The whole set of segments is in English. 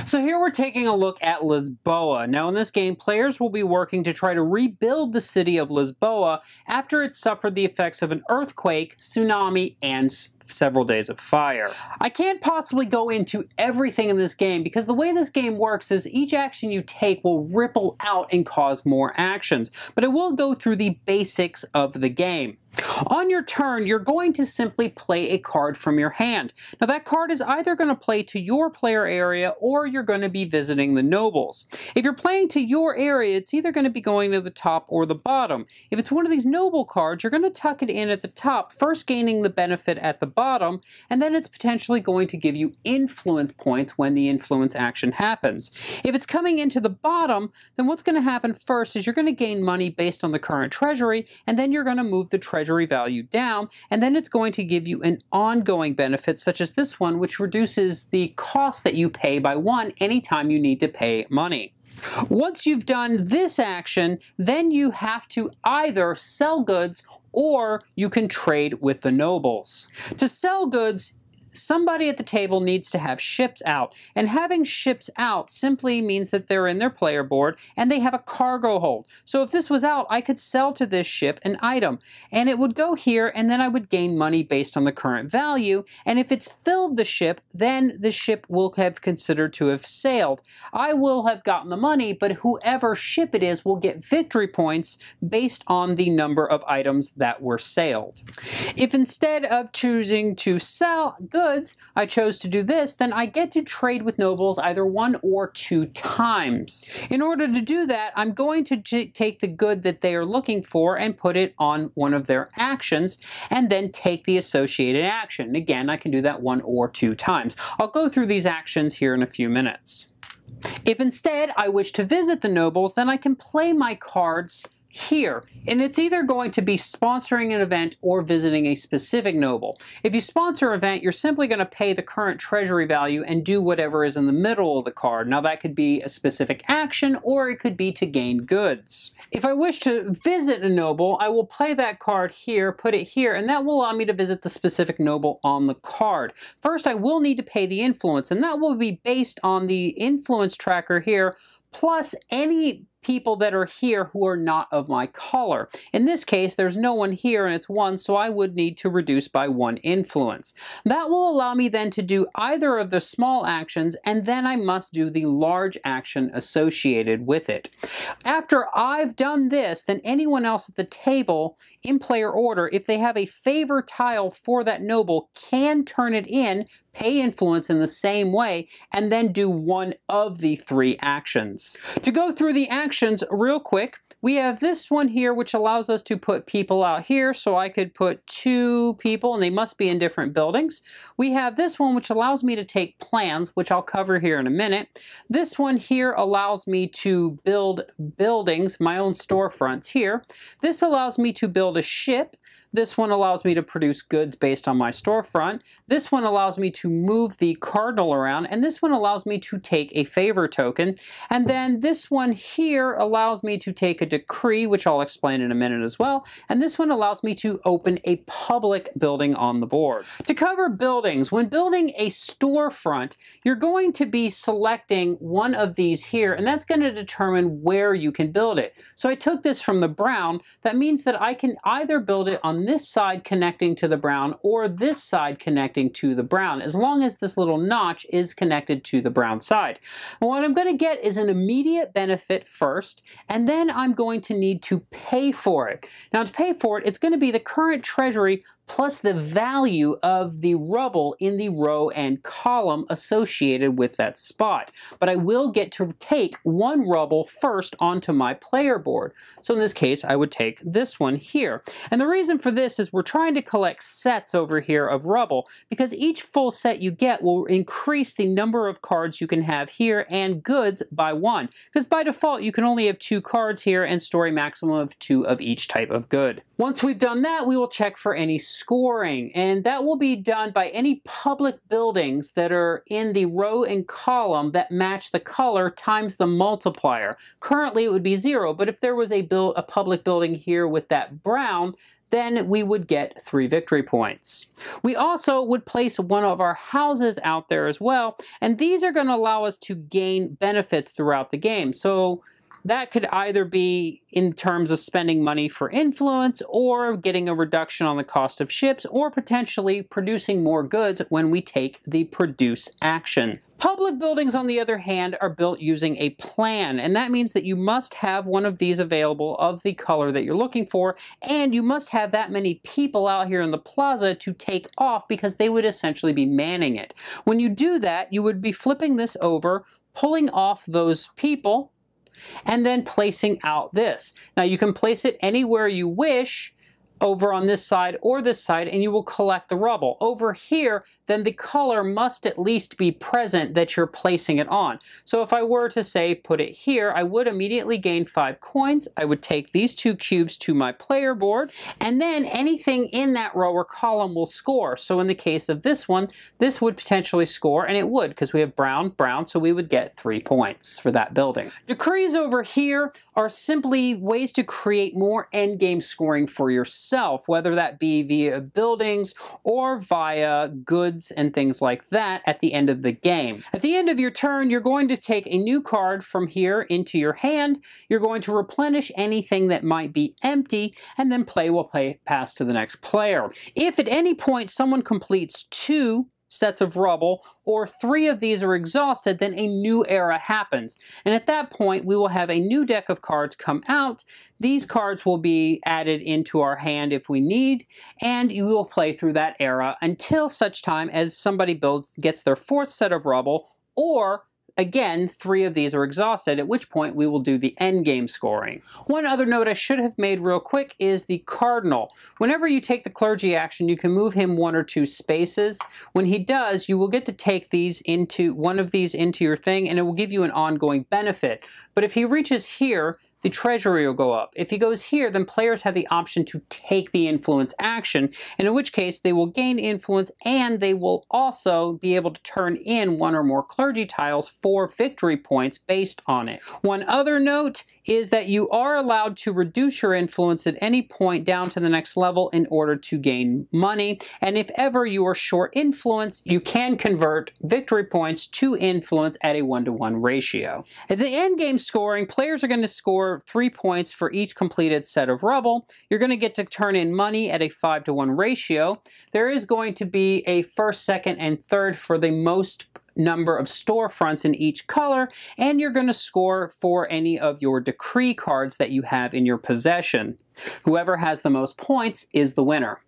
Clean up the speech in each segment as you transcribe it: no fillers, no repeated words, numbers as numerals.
So here we're taking a look at Lisboa. Now in this game, players will be working to try to rebuild the city of Lisboa after it suffered the effects of an earthquake, tsunami, and several days of fire. I can't possibly go into everything in this game because the way this game works is each action you take will ripple out and cause more actions, but I will go through the basics of the game. On your turn, you're going to simply play a card from your hand. Now that card is either going to play to your player area or you're going to be visiting the nobles. If you're playing to your area, it's either going to be going to the top or the bottom. If it's one of these noble cards, you're going to tuck it in at the top, first gaining the benefit at the bottom, and then it's potentially going to give you influence points when the influence action happens. If it's coming into the bottom, then what's going to happen first is you're going to gain money based on the current treasury, and then you're going to move the treasury value down, and then it's going to give you an ongoing benefit such as this one, which reduces the cost that you pay by 1 anytime you need to pay money. Once you've done this action, then you have to either sell goods or you can trade with the nobles. To sell goods, somebody at the table needs to have ships out, and having ships out simply means that they're in their player board and they have a cargo hold. So if this was out, I could sell to this ship an item, and it would go here, and then I would gain money based on the current value, and if it's filled the ship, then the ship will have considered to have sailed. I will have gotten the money, but whoever ship it is will get victory points based on the number of items that were sailed. If instead of choosing to sell goods, I chose to do this, then I get to trade with nobles either 1 or 2 times. In order to do that, I'm going to take the good that they are looking for and put it on one of their actions, and then take the associated action. Again, I can do that 1 or 2 times. I'll go through these actions here in a few minutes. If instead I wish to visit the nobles, then I can play my cards here, and it's either going to be sponsoring an event or visiting a specific noble. If you sponsor an event, you're simply going to pay the current treasury value and do whatever is in the middle of the card. Now that could be a specific action or it could be to gain goods. If I wish to visit a noble, I will play that card here, put it here, and that will allow me to visit the specific noble on the card. First, I will need to pay the influence, and that will be based on the influence tracker here, plus any people that are here who are not of my color. In this case, there's no one here and it's 1, so I would need to reduce by 1 influence. That will allow me then to do either of the small actions, and then I must do the large action associated with it. After I've done this, then anyone else at the table in player order, if they have a favor tile for that noble, can turn it in, pay influence in the same way, and then do one of the 3 actions. To go through the actions real quick, we have this one here which allows us to put people out here, so I could put 2 people and they must be in different buildings. We have this one which allows me to take plans, which I'll cover here in a minute. This one here allows me to build buildings, my own storefronts here. This allows me to build a ship. This one allows me to produce goods based on my storefront. This one allows me to move the Cardinal around, and this one allows me to take a favor token. And then this one here allows me to take a decree, which I'll explain in a minute as well. And this one allows me to open a public building on the board. To cover buildings, when building a storefront, you're going to be selecting one of these here, and that's going to determine where you can build it. So I took this from the brown. That means that I can either build it on this side connecting to the brown or this side connecting to the brown, as long as this little notch is connected to the brown side. And what I'm going to get is an immediate benefit first, and then I'm going to need to pay for it. Now to pay for it, it's going to be the current treasury plus the value of the rubble in the row and column associated with that spot. But I will get to take 1 rubble first onto my player board. So in this case, I would take this one here. And the reason for this is we're trying to collect sets over here of rubble, because each full set you get will increase the number of cards you can have here and goods by 1. Because by default, you can only have 2 cards here and store a maximum of 2 of each type of good. Once we've done that, we will check for any scoring, and that will be done by any public buildings that are in the row and column that match the color times the multiplier. Currently it would be 0, but if there was a public building here with that brown, then we would get 3 victory points. We also would place one of our houses out there as well, and these are going to allow us to gain benefits throughout the game. So that could either be in terms of spending money for influence, or getting a reduction on the cost of ships, or potentially producing more goods when we take the produce action. Public buildings, on the other hand, are built using a plan, and that means that you must have one of these available of the color that you're looking for, and you must have that many people out here in the plaza to take off, because they would essentially be manning it. When you do that, you would be flipping this over, pulling off those people, and then placing out this. Now you can place it anywhere you wish, over on this side or this side, and you will collect the rubble. Over here, then the color must at least be present that you're placing it on. So if I were to say put it here, I would immediately gain 5 coins. I would take these 2 cubes to my player board, and then anything in that row or column will score. So in the case of this one, this would potentially score, and it would, because we have brown, brown, so we would get 3 points for that building. Decrees over here are simply ways to create more endgame scoring for yourself, whether that be via buildings or via goods and things like that at the end of the game. At the end of your turn, you're going to take a new card from here into your hand. You're going to replenish anything that might be empty, and then play will pass to the next player. If at any point someone completes 2 sets of rubble, or 3 of these are exhausted, then a new era happens. And at that point, we will have a new deck of cards come out. These cards will be added into our hand if we need, and you will play through that era until such time as somebody gets their 4th set of rubble, or again, 3 of these are exhausted, at which point we will do the end game scoring. One other note I should have made real quick is the Cardinal. Whenever you take the clergy action, you can move him 1 or 2 spaces. When he does, you will get to take one of these into your thing, and it will give you an ongoing benefit. But if he reaches here, the treasury will go up. If he goes here, then players have the option to take the influence action, and in which case they will gain influence, and they will also be able to turn in 1 or more clergy tiles for victory points based on it. One other note is that you are allowed to reduce your influence at any point down to the next level in order to gain money, and if ever you are short influence, you can convert victory points to influence at a 1-to-1 ratio. At the end game scoring, players are going to score 3 points for each completed set of rubble. You're going to get to turn in money at a 5-to-1 ratio. There is going to be a 1st, 2nd, and 3rd for the most number of storefronts in each color, and you're going to score for any of your decree cards that you have in your possession. Whoever has the most points is the winner.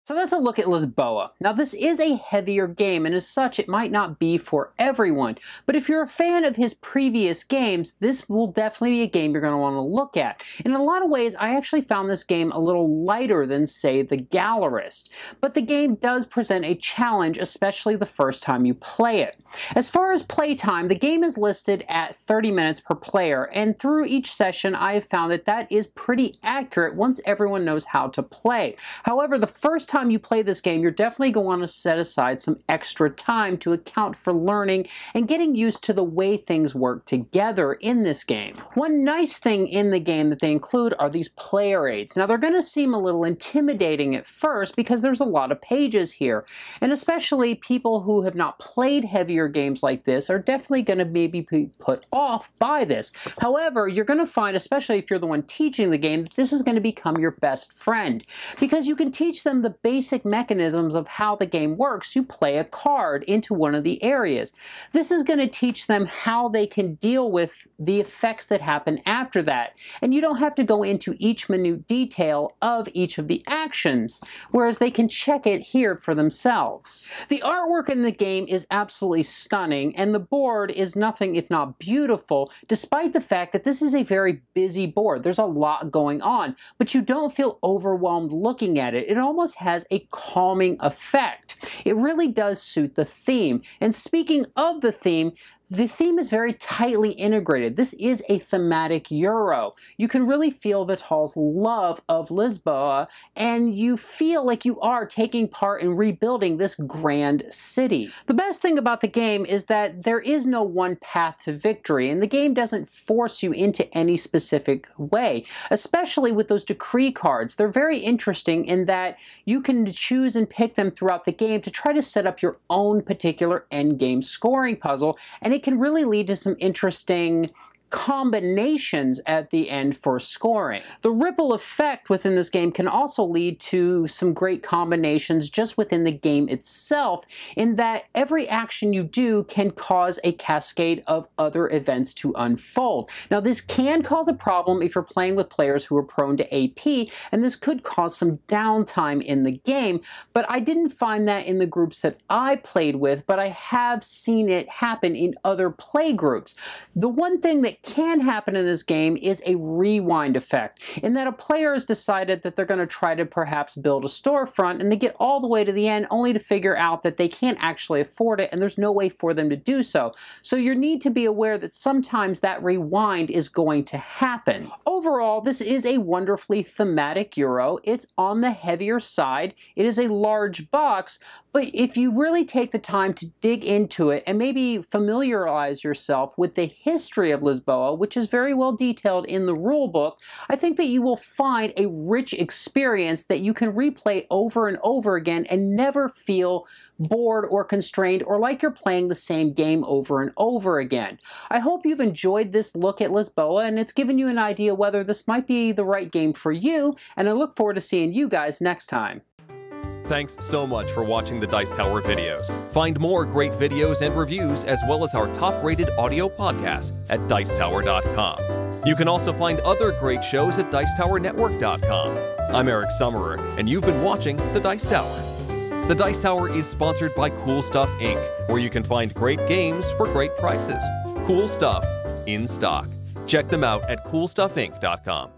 So that's a look at Lisboa. Now this is a heavier game, and as such it might not be for everyone, but if you're a fan of his previous games, this will definitely be a game you're going to want to look at. In a lot of ways, I actually found this game a little lighter than, say, the Gallerist, but the game does present a challenge, especially the first time you play it. As far as playtime, the game is listed at 30 minutes per player, and through each session I have found that that is pretty accurate once everyone knows how to play. However, the first time you play this game, you're definitely going to want to set aside some extra time to account for learning and getting used to the way things work together in this game. One nice thing in the game that they include are these player aids. Now they're going to seem a little intimidating at first because there's a lot of pages here, and especially people who have not played heavier games like this are definitely going to maybe be put off by this. However, you're going to find, especially if you're the one teaching the game, that this is going to become your best friend, because you can teach them the basic mechanisms of how the game works. You play a card into one of the areas. This is going to teach them how they can deal with the effects that happen after that, and you don't have to go into each minute detail of each of the actions, whereas they can check it here for themselves. The artwork in the game is absolutely stunning, and the board is nothing if not beautiful, despite the fact that this is a very busy board. There's a lot going on, but you don't feel overwhelmed looking at it. It almost has a calming effect. It really does suit the theme. And speaking of the theme, The theme is very tightly integrated. This is a thematic Euro. You can really feel Vital's love of Lisboa, and you feel like you are taking part in rebuilding this grand city. The best thing about the game is that there is no one path to victory, and the game doesn't force you into any specific way, especially with those decree cards. They're very interesting in that you can choose and pick them throughout the game to try to set up your own particular endgame scoring puzzle, and it can really lead to some interesting combinations at the end for scoring. The ripple effect within this game can also lead to some great combinations just within the game itself, in that every action you do can cause a cascade of other events to unfold. Now, this can cause a problem if you're playing with players who are prone to AP, and this could cause some downtime in the game, but I didn't find that in the groups that I played with, but I have seen it happen in other play groups. The one thing that can happen in this game is a rewind effect, in that a player has decided that they're going to try to perhaps build a storefront, and they get all the way to the end only to figure out that they can't actually afford it and there's no way for them to do so. So you need to be aware that sometimes that rewind is going to happen. Overall, this is a wonderfully thematic Euro. It's on the heavier side. It is a large box, but if you really take the time to dig into it and maybe familiarize yourself with the history of Lisboa, which is very well detailed in the rulebook, I think that you will find a rich experience that you can replay over and over again and never feel bored or constrained or like you're playing the same game over and over again. I hope you've enjoyed this look at Lisboa and it's given you an idea whether this might be the right game for you, and I look forward to seeing you guys next time. Thanks so much for watching the Dice Tower videos. Find more great videos and reviews, as well as our top-rated audio podcast at Dicetower.com. You can also find other great shows at Dicetowernetwork.com. I'm Eric Summerer, and you've been watching The Dice Tower. The Dice Tower is sponsored by Cool Stuff Inc., where you can find great games for great prices. Cool stuff in stock. Check them out at CoolStuffInc.com.